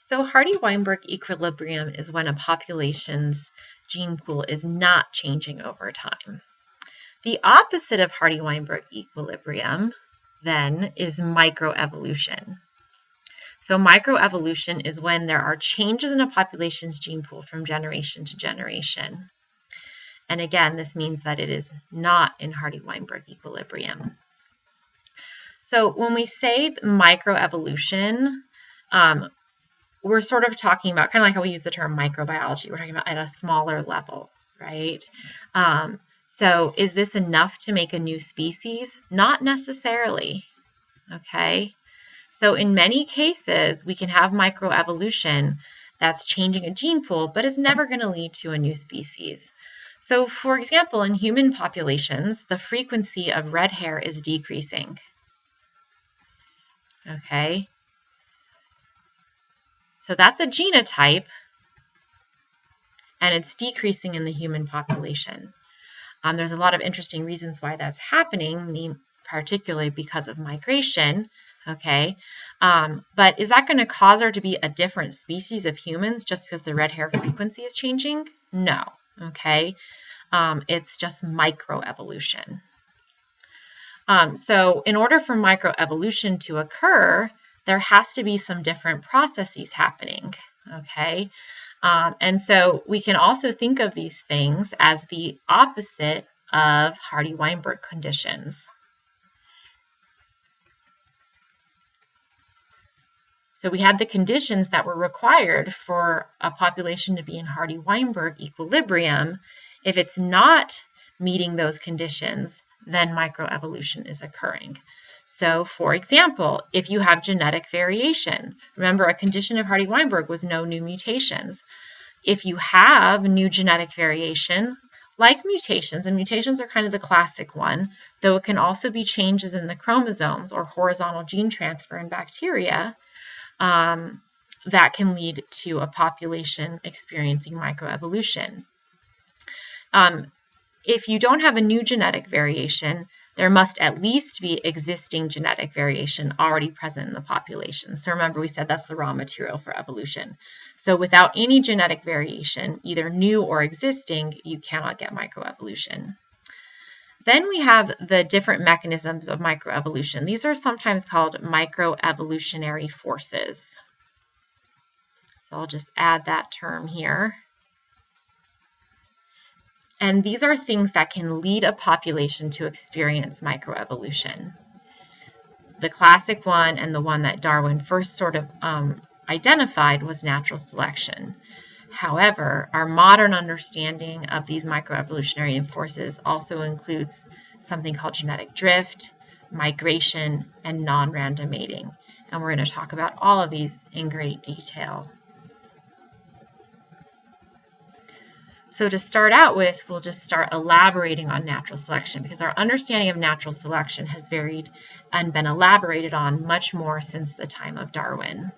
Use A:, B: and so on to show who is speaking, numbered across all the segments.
A: So Hardy-Weinberg equilibrium is when a population's gene pool is not changing over time. The opposite of Hardy-Weinberg equilibrium, then, is microevolution. So microevolution is when there are changes in a population's gene pool from generation to generation. And again, this means that it is not in Hardy-Weinberg equilibrium. So when we say microevolution, we're sort of talking about, kind of like how we use the term microbiology, we're talking about at a smaller level, right? So is this enough to make a new species? Not necessarily, okay? So in many cases, we can have microevolution that's changing a gene pool, but is never going to lead to a new species. So for example, in human populations, the frequency of red hair is decreasing, okay? So that's a genotype, and it's decreasing in the human population. There's a lot of interesting reasons why that's happening, particularly because of migration, okay? But is that going to cause there to be a different species of humans just because the red hair frequency is changing? No, okay? It's just microevolution. So in order for microevolution to occur, there has to be some different processes happening, okay? And so we can also think of these things as the opposite of Hardy-Weinberg conditions. So we had the conditions that were required for a population to be in Hardy-Weinberg equilibrium. If it's not meeting those conditions, then microevolution is occurring. So, for example, if you have genetic variation, remember a condition of Hardy-Weinberg was no new mutations. If you have new genetic variation, like mutations, and mutations are kind of the classic one, though it can also be changes in the chromosomes or horizontal gene transfer in bacteria, that can lead to a population experiencing microevolution. If you don't have a new genetic variation, there must at least be existing genetic variation already present in the population. So remember, we said that's the raw material for evolution. So without any genetic variation, either new or existing, you cannot get microevolution. Then we have the different mechanisms of microevolution. These are sometimes called microevolutionary forces. So I'll just add that term here. And these are things that can lead a population to experience microevolution. The classic one and the one that Darwin first sort of identified was natural selection. However, our modern understanding of these microevolutionary forces also includes something called genetic drift, migration, and non-random mating. And we're going to talk about all of these in great detail. So to start out with, we'll just start elaborating on natural selection because our understanding of natural selection has varied and been elaborated on much more since the time of Darwin.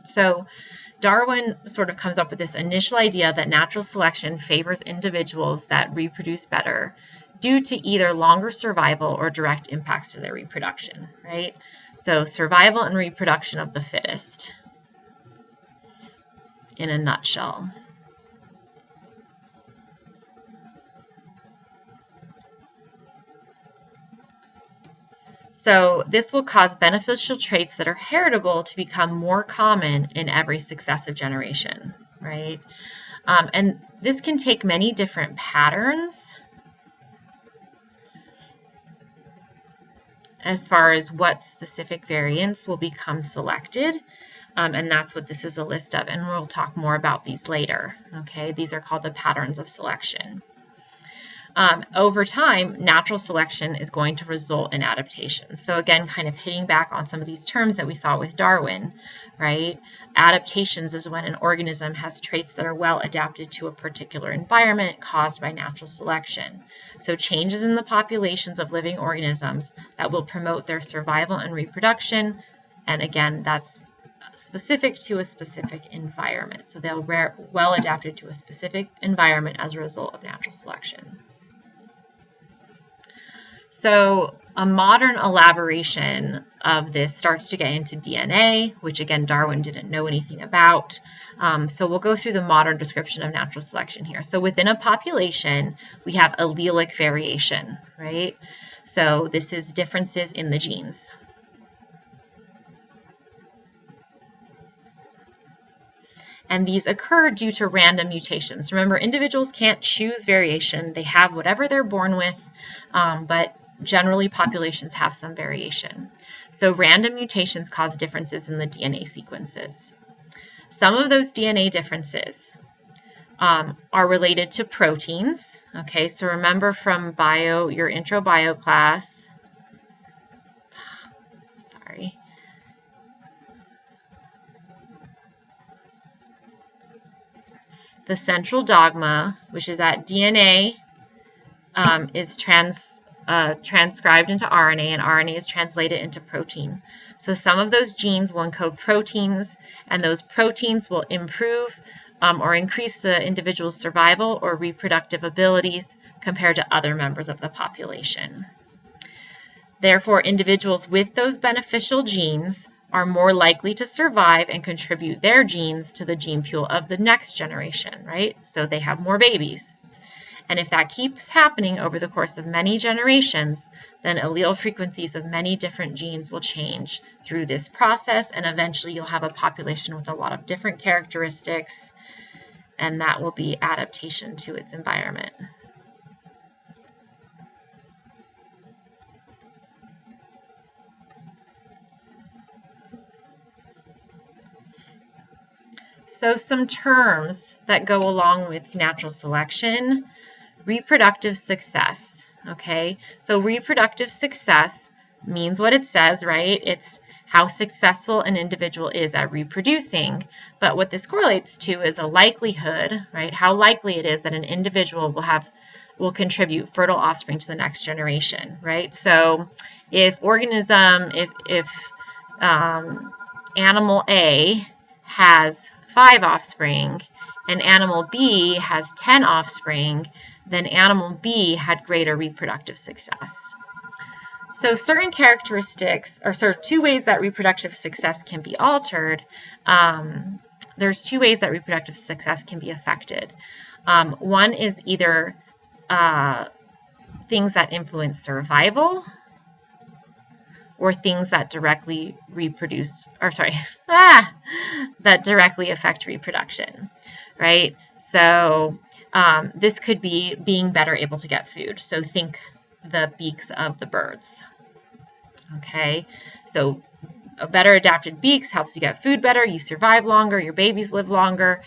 A: So Darwin sort of comes up with this initial idea that natural selection favors individuals that reproduce better due to either longer survival or direct impacts to their reproduction, right? So survival and reproduction of the fittest in a nutshell. So this will cause beneficial traits that are heritable to become more common in every successive generation, right? And this can take many different patterns as far as what specific variants will become selected. And that's what this is a list of, and we'll talk more about these later, okay? These are called the patterns of selection. Over time, natural selection is going to result in adaptation. So again, kind of hitting back on some of these terms that we saw with Darwin, right? Adaptations is when an organism has traits that are well adapted to a particular environment caused by natural selection. So changes in the populations of living organisms that will promote their survival and reproduction. And again, that's specific to a specific environment. So they'll be well adapted to a specific environment as a result of natural selection. So A modern elaboration of this starts to get into DNA, which again, Darwin didn't know anything about. So we'll go through the modern description of natural selection here. So within a population, we have allelic variation, right? So this is differences in the genes. And these occur due to random mutations. Remember, individuals can't choose variation. They have whatever they're born with, but generally populations have some variation. So random mutations cause differences in the DNA sequences. Some of those DNA differences are related to proteins. Okay, so remember from your intro bio class, the central dogma, which is that DNA is transcribed into RNA, and RNA is translated into protein. So some of those genes will encode proteins, and those proteins will improve or increase the individual's survival or reproductive abilities compared to other members of the population. Therefore, individuals with those beneficial genes are more likely to survive and contribute their genes to the gene pool of the next generation, right? So they have more babies. And if that keeps happening over the course of many generations, then allele frequencies of many different genes will change through this process, and eventually you'll have a population with a lot of different characteristics, and that will be adaptation to its environment. So some terms that go along with natural selection: reproductive success. Okay, so reproductive success means what it says, right? It's how successful an individual is at reproducing. But what this correlates to is a likelihood, right? How likely it is that an individual will contribute fertile offspring to the next generation, right? So if animal A has 5 offspring and animal B has 10 offspring, then animal B had greater reproductive success. So certain characteristics, or sort of 2 ways that reproductive success can be altered. There's 2 ways that reproductive success can be affected. One is either things that influence survival, or things that directly that directly affect reproduction, right? So this could be being better able to get food. So think the beaks of the birds. Okay, so a better adapted beaks helps you get food better, you survive longer, your babies live longer.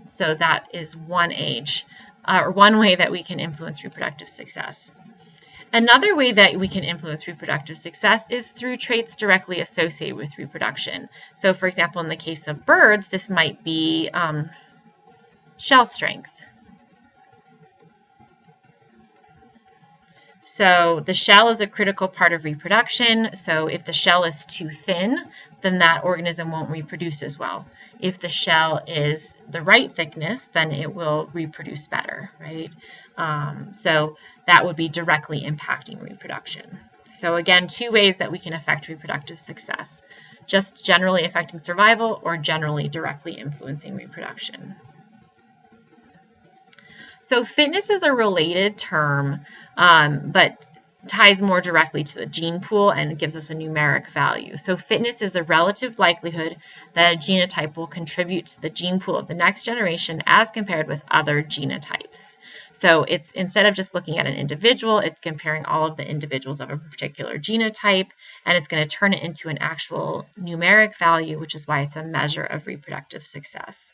A: So that is one way that we can influence reproductive success. Another way that we can influence reproductive success is through traits directly associated with reproduction. So for example, in the case of birds, this might be shell strength. So the shell is a critical part of reproduction. So if the shell is too thin, then that organism won't reproduce as well. If the shell is the right thickness, then it will reproduce better, right? So that would be directly impacting reproduction. So again, 2 ways that we can affect reproductive success: just generally affecting survival, or generally directly influencing reproduction. So fitness is a related term, but ties more directly to the gene pool and gives us a numeric value. So fitness is the relative likelihood that a genotype will contribute to the gene pool of the next generation as compared with other genotypes. So it's, instead of just looking at an individual, it's comparing all of the individuals of a particular genotype, and it's going to turn it into an actual numeric value, which is why it's a measure of reproductive success.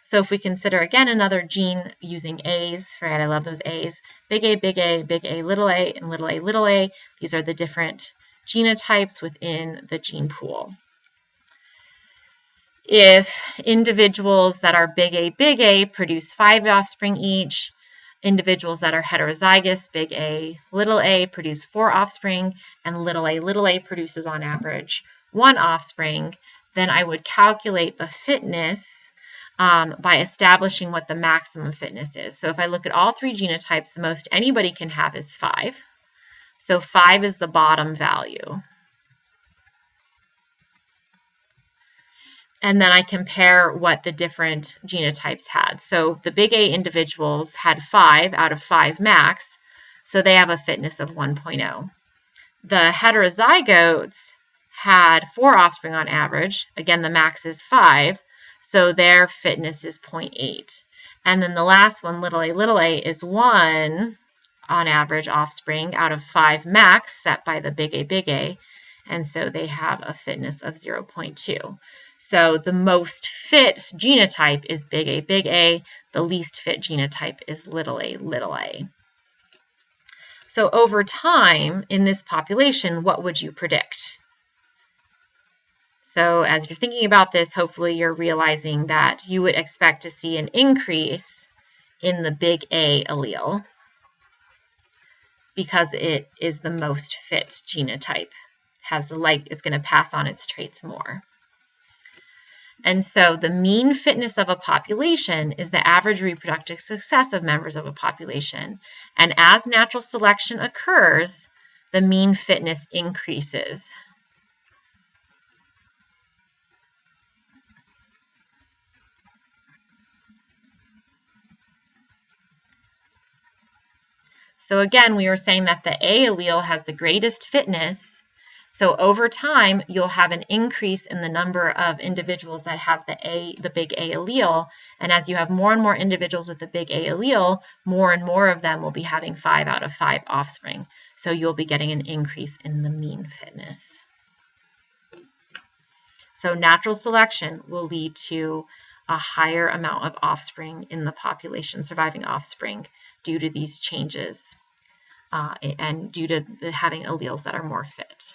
A: So if we consider again another gene using A's, right? I love those A's. Big A, big A, big A, little a, and little a, little a. These are the different genotypes within the gene pool. If individuals that are big A, produce 5 offspring each, individuals that are heterozygous, big A, produce 4 offspring, and little a produces on average 1 offspring, then I would calculate the fitness by establishing what the maximum fitness is. So if I look at all 3 genotypes, the most anybody can have is 5. So 5 is the bottom value. And then I compare what the different genotypes had. So the big A individuals had 5 out of 5 max, so they have a fitness of 1.0. The heterozygotes had 4 offspring on average. Again, the max is 5, so their fitness is 0.8. And then the last one, little a, is 1 on average offspring out of 5 max set by the big A, and so they have a fitness of 0.2. So the most fit genotype is big A. The least fit genotype is little a. So over time in this population, what would you predict? So as you're thinking about this, hopefully you're realizing that you would expect to see an increase in the big A allele because it is the most fit genotype. It's going to pass on its traits more. And so the mean fitness of a population is the average reproductive success of members of a population. And as natural selection occurs, the mean fitness increases. So again, we were saying that the A allele has the greatest fitness. So over time, you'll have an increase in the number of individuals that have the big A allele. And as you have more and more individuals with the big A allele, more and more of them will be having 5 out of 5 offspring. So you'll be getting an increase in the mean fitness. So natural selection will lead to a higher amount of offspring in the population, surviving offspring, due to these changes and due to having alleles that are more fit.